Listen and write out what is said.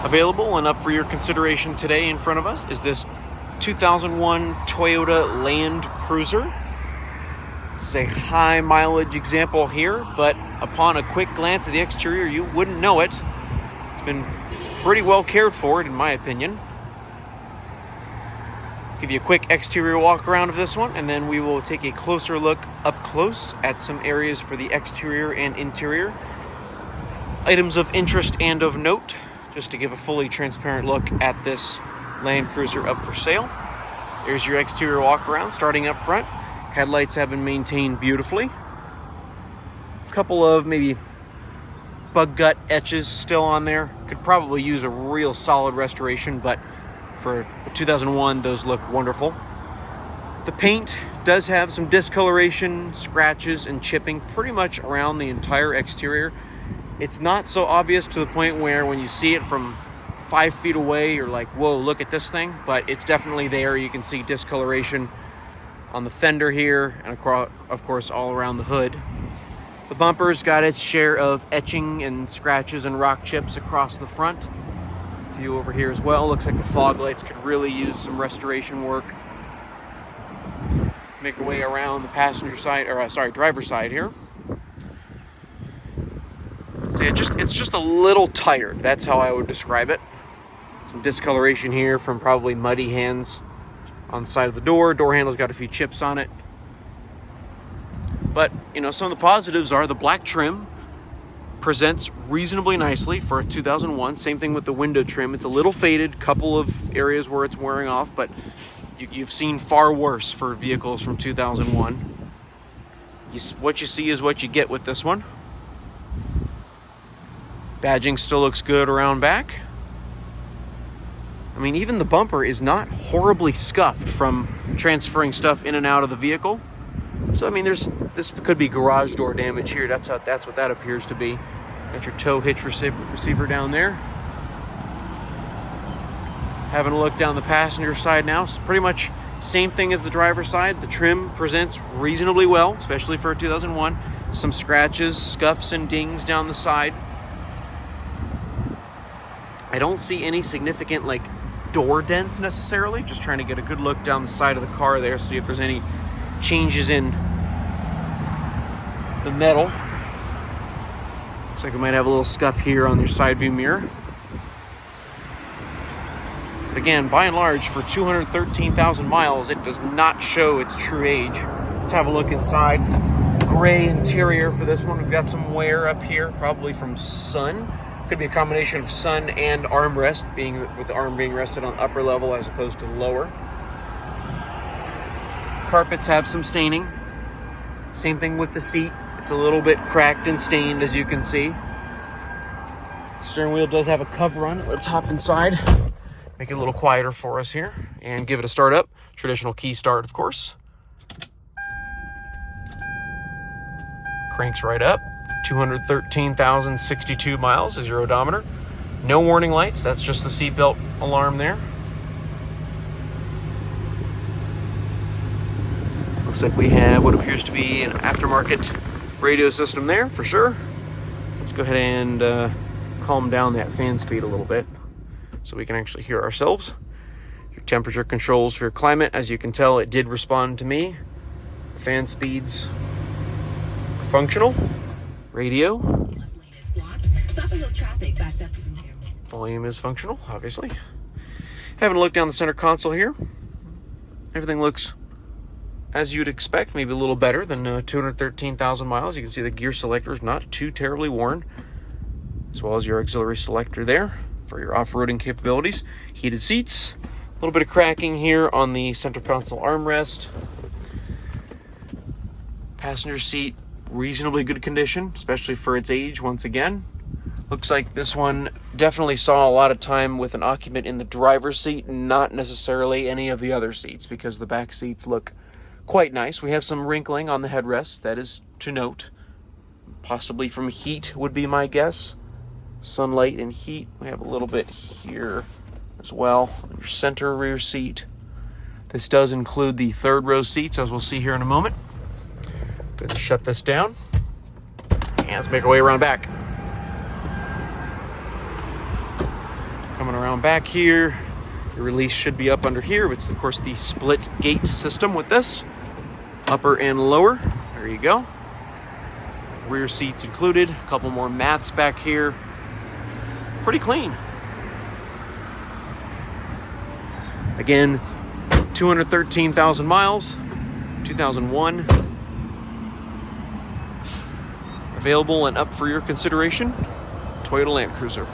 Available and up for your consideration today in front of us is this 2001 Toyota Land Cruiser. It's a high mileage example here, but upon a quick glance at the exterior, you wouldn't know it. It's been pretty well cared for, in my opinion. Give you a quick exterior walk around of this one, and then we will take a closer look up close at some areas for the exterior and interior. Items of interest and of note, just to give a fully transparent look at this Land Cruiser up for sale. There's your exterior walk around starting up front. Headlights have been maintained beautifully. A couple of maybe bug gut etches still on there. Could probably use a real solid restoration, but for 2001, those look wonderful. The paint does have some discoloration, scratches, and chipping pretty much around the entire exterior. It's not so obvious to the point where when you see it from 5 feet away, you're like, whoa, look at this thing. But it's definitely there. You can see discoloration on the fender here and across, of course, all around the hood. The bumper's got its share of etching and scratches and rock chips across the front. A few over here as well. Looks like the fog lights could really use some restoration work. Let's make our way around the passenger side, or driver's side here. See, it's just a little tired. That's how I would describe it. Some discoloration here from probably muddy hands on the side of the door. Door handle's got a few chips on it. But, some of the positives are the black trim presents reasonably nicely for a 2001. Same thing with the window trim. It's a little faded, couple of areas where it's wearing off, but you've seen far worse for vehicles from 2001. What you see is what you get with this one. Badging still looks good around back. I mean, even the bumper is not horribly scuffed from transferring stuff in and out of the vehicle. So, I mean, this could be garage door damage here. That's what that appears to be. Got your tow hitch receiver down there. Having a look down the passenger side now. It's pretty much same thing as the driver's side. The trim presents reasonably well, especially for a 2001. Some scratches, scuffs, and dings down the side. I don't see any significant door dents necessarily. Just trying to get a good look down the side of the car there, see if there's any changes in the metal. Looks like we might have a little scuff here on your side view mirror. But again, by and large, for 213,000 miles, it does not show its true age. Let's have a look inside. Gray interior for this one. We've got some wear up here, probably from sun. Could be a combination of sun and armrest, with the arm being rested on upper level as opposed to lower. Carpets have some staining. Same thing with the seat. It's a little bit cracked and stained, as you can see. Steering wheel does have a cover on it. Let's hop inside. Make it a little quieter for us here and give it a start up. Traditional key start, of course. Cranks right up. 213,062 miles is your odometer. No warning lights. That's just the seatbelt alarm there. Looks like we have what appears to be an aftermarket radio system there for sure. Let's go ahead and calm down that fan speed a little bit so we can actually hear ourselves. Your temperature controls for your climate. As you can tell, it did respond to me. The fan speeds are functional. Radio. Volume is functional, obviously. Having a look down the center console here. Everything looks as you'd expect, maybe a little better than 213,000 miles. You can see the gear selector is not too terribly worn, as well as your auxiliary selector there for your off-roading capabilities. Heated seats. A little bit of cracking here on the center console armrest. Passenger seat, reasonably good condition, especially for its age once again. Looks like this one definitely saw a lot of time with an occupant in the driver's seat, not necessarily any of the other seats, because the back seats look quite nice. We have some wrinkling on the headrest, that is to note. Possibly from heat would be my guess. Sunlight and heat. We have a little bit here as well. Your center rear seat. This does include the third row seats, as we'll see here in a moment. Good to shut this down. And let's make our way around back. Coming around back here, the release should be up under here. It's of course the split gate system with this, upper and lower. There you go. Rear seats included. A couple more mats back here. Pretty clean. Again, 213,000 miles, 2001. Available and up for your consideration, Toyota Land Cruiser.